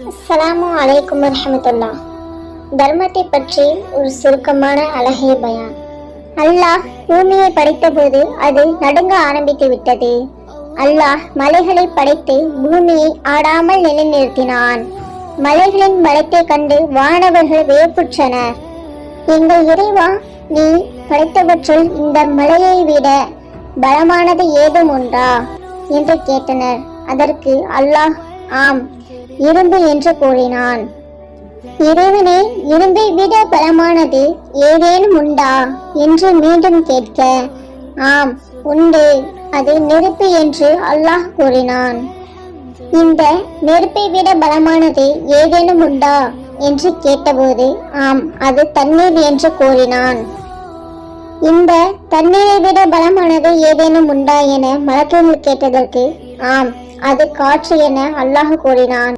அஸ்ஸலாமு அலைக்கும் வரஹ்மத்துல்லாஹ். தர்மத்தை பற்றி ஒரு சுருக்கமான அழகிய பயான். அல்லாஹ் பூமியை படைத்தபோது அது நடுங்க ஆரம்பித்து விட்டது. அல்லாஹ் மலைகளை படைத்து பூமியை ஆடாமல் நிலைநிறுத்தினான். மலைகளின் பலத்தை கண்டு வானவர்கள் வியப்புற்றனர். எங்கள் இறைவா, நீ படைத்தவற்றுள் இந்த மலையை விட பலமானது ஏதும் உண்டா என்று கேட்டனர். அதற்கு அல்லாஹ் ஆம், இரும்பு என்று கூறினான். இறைவனே, இரும்பை விட பலமானது ஏதேனும் உண்டா என்று மீண்டும் கேட்க, ஆம் உண்டு, அது நெருப்பு என்று அல்லாஹ் கூறினான். இந்த நெருப்பை விட பலமானது ஏதேனும் உண்டா என்று கேட்டபோது, ஆம், அது தண்ணீர் என்று கூறினான். இந்த தண்ணீரை விட பலமானது ஏதேனும் உண்டா என மலக்குகள் கேட்டதற்கு, ஆம், அது காற்று என அல்லாஹ் கூறினான்.